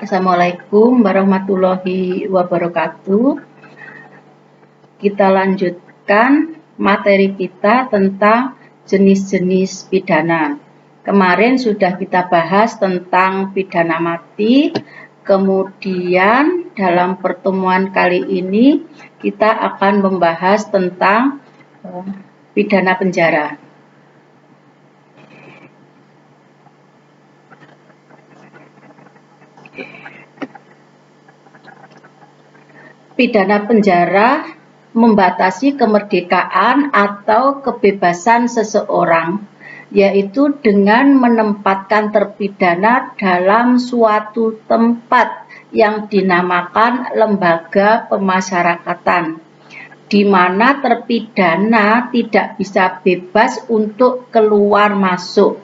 Assalamualaikum warahmatullahi wabarakatuh. Kita lanjutkan materi kita tentang jenis-jenis pidana. Kemarin sudah kita bahas tentang pidana mati. Kemudian dalam pertemuan kali ini kita akan membahas tentang pidana penjara. Pidana penjara membatasi kemerdekaan atau kebebasan seseorang, yaitu dengan menempatkan terpidana dalam suatu tempat yang dinamakan lembaga pemasyarakatan, di mana terpidana tidak bisa bebas untuk keluar masuk.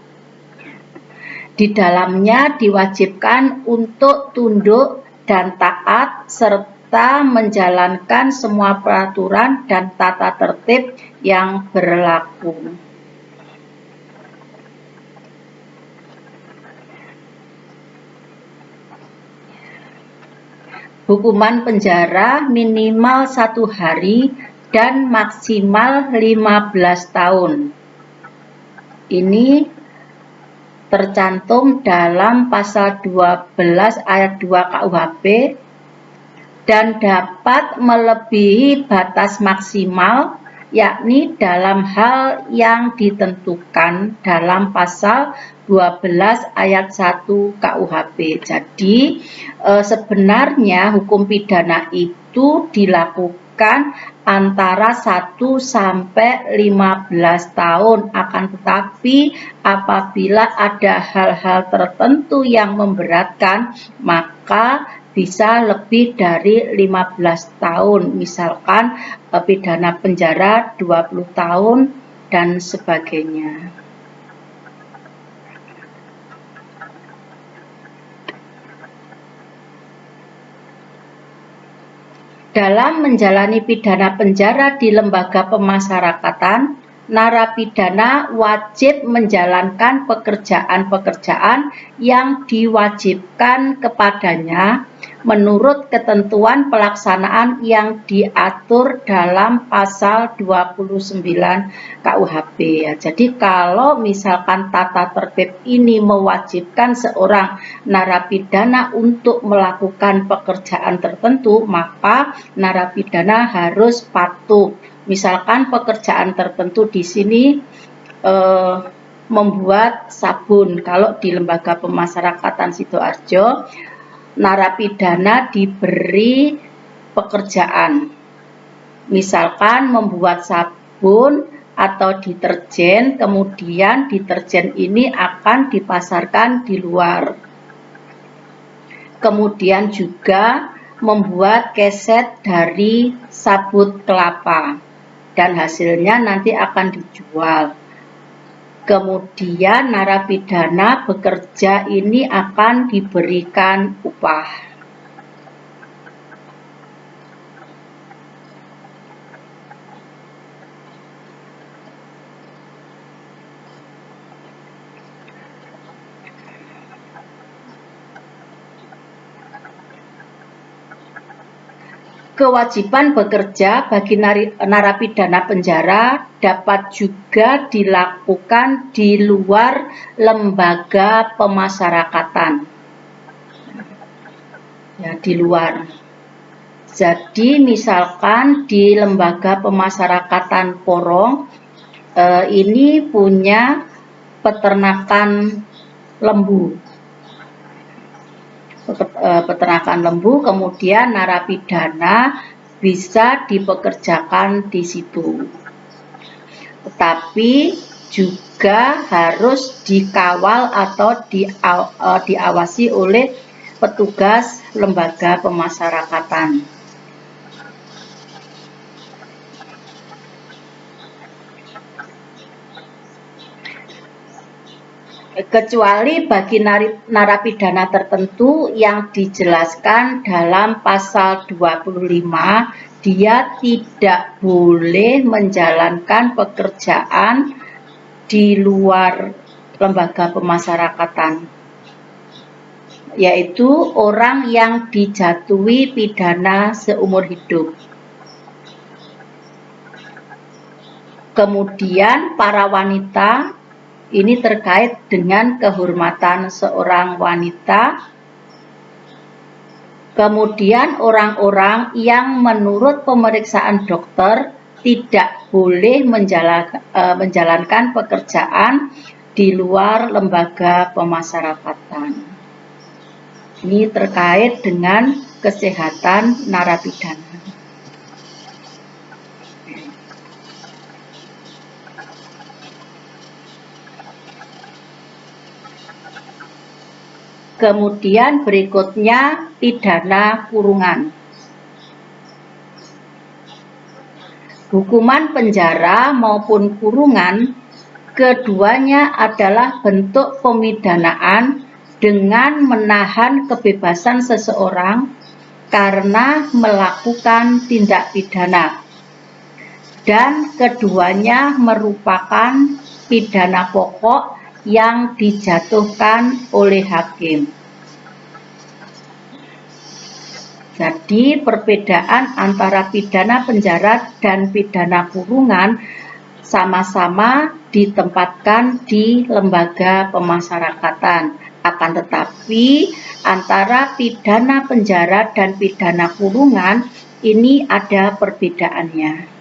Di dalamnya diwajibkan untuk tunduk dan taat serta menjalankan semua peraturan dan tata tertib yang berlaku. Hukuman penjara minimal 1 hari dan maksimal 15 tahun. Ini tercantum dalam pasal 12 ayat 2 KUHP dan dapat melebihi batas maksimal, yakni dalam hal yang ditentukan dalam pasal 12 ayat 1 KUHP. Jadi sebenarnya hukum pidana itu dilakukan antara 1 sampai 15 tahun, akan tetapi apabila ada hal-hal tertentu yang memberatkan, maka bisa lebih dari 15 tahun, misalkan pidana penjara 20 tahun dan sebagainya. Dalam menjalani pidana penjara di lembaga pemasyarakatan, narapidana wajib menjalankan pekerjaan-pekerjaan yang diwajibkan kepadanya menurut ketentuan pelaksanaan yang diatur dalam pasal 29 KUHP. Jadi kalau misalkan tata tertib ini mewajibkan seorang narapidana untuk melakukan pekerjaan tertentu, maka narapidana harus patuh. Misalkan pekerjaan tertentu di sini membuat sabun. Kalau di lembaga pemasyarakatan Sidoarjo, narapidana diberi pekerjaan, misalkan membuat sabun atau deterjen, kemudian deterjen ini akan dipasarkan di luar. Kemudian juga membuat keset dari sabut kelapa dan hasilnya nanti akan dijual. Kemudian narapidana bekerja ini akan diberikan upah. Kewajiban bekerja bagi narapidana penjara dapat juga dilakukan di luar lembaga pemasyarakatan. Ya, di luar. Jadi misalkan di lembaga pemasyarakatan Porong ini punya peternakan lembu. Kemudian narapidana bisa dipekerjakan di situ. Tetapi juga harus dikawal atau diawasi oleh petugas lembaga pemasyarakatan. Kecuali bagi narapidana tertentu yang dijelaskan dalam pasal 25, dia tidak boleh menjalankan pekerjaan di luar lembaga pemasyarakatan. yaitu orang yang dijatuhi pidana seumur hidup. Kemudian para wanita, ini terkait dengan kehormatan seorang wanita. Kemudian orang-orang yang menurut pemeriksaan dokter tidak boleh menjalankan pekerjaan di luar lembaga pemasyarakatan. Ini terkait dengan kesehatan narapidana. Kemudian berikutnya pidana kurungan. Hukuman penjara maupun kurungan, keduanya adalah bentuk pemidanaan dengan menahan kebebasan seseorang karena melakukan tindak pidana. Dan keduanya merupakan pidana pokok yang dijatuhkan oleh hakim. Jadi perbedaan antara pidana penjara dan pidana kurungan sama-sama ditempatkan di lembaga pemasyarakatan. Akan tetapi antara pidana penjara dan pidana kurungan ini ada perbedaannya.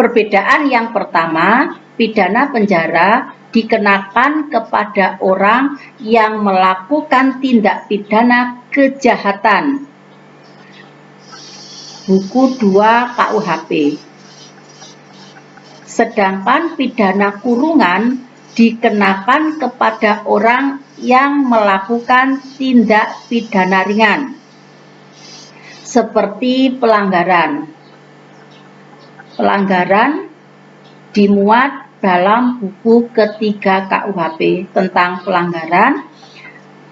Perbedaan yang pertama, pidana penjara dikenakan kepada orang yang melakukan tindak pidana kejahatan. Buku 2 KUHP. Sedangkan pidana kurungan dikenakan kepada orang yang melakukan tindak pidana ringan, seperti pelanggaran. Pelanggaran dimuat dalam buku ketiga KUHP tentang pelanggaran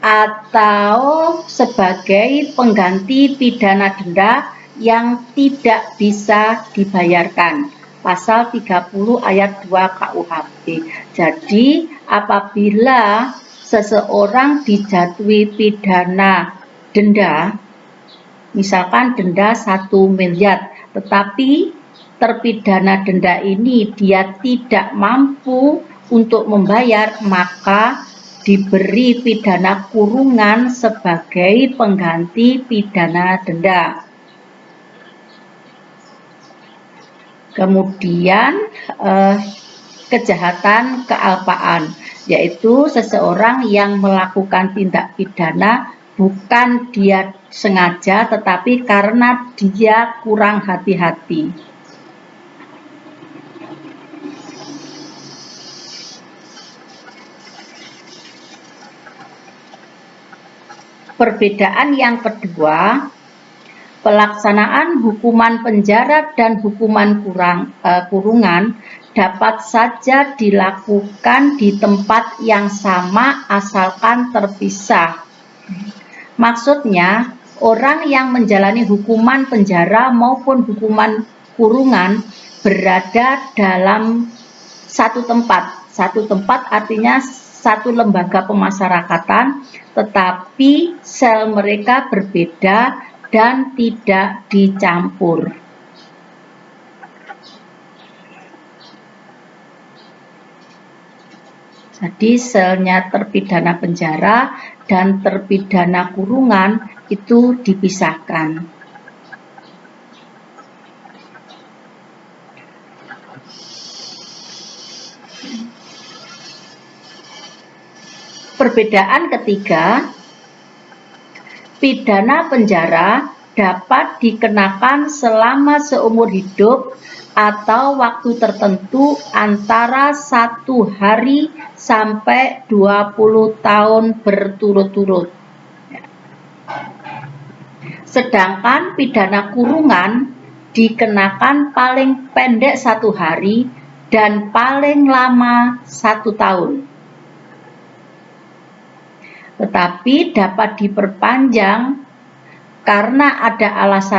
atau sebagai pengganti pidana denda yang tidak bisa dibayarkan. Pasal 30 ayat 2 KUHP. Jadi apabila seseorang dijatuhi pidana denda, misalkan denda 1 miliar, tetapi terpidana denda ini dia tidak mampu untuk membayar, maka diberi pidana kurungan sebagai pengganti pidana denda. Kemudian kejahatan kealpaan, yaitu seseorang yang melakukan tindak pidana bukan dia sengaja, tetapi karena dia kurang hati-hati. Perbedaan yang kedua, pelaksanaan hukuman penjara dan hukuman kurungan dapat saja dilakukan di tempat yang sama asalkan terpisah. Maksudnya, orang yang menjalani hukuman penjara maupun hukuman kurungan berada dalam satu tempat. Satu tempat artinya satu lembaga pemasyarakatan, tetapi sel mereka berbeda dan tidak dicampur. Jadi selnya terpidana penjara dan terpidana kurungan itu dipisahkan. Perbedaan ketiga, pidana penjara dapat dikenakan selama seumur hidup atau waktu tertentu antara 1 hari sampai 20 tahun berturut-turut. Sedangkan pidana kurungan dikenakan paling pendek 1 hari dan paling lama 1 tahun. Tetapi dapat diperpanjang karena ada alasan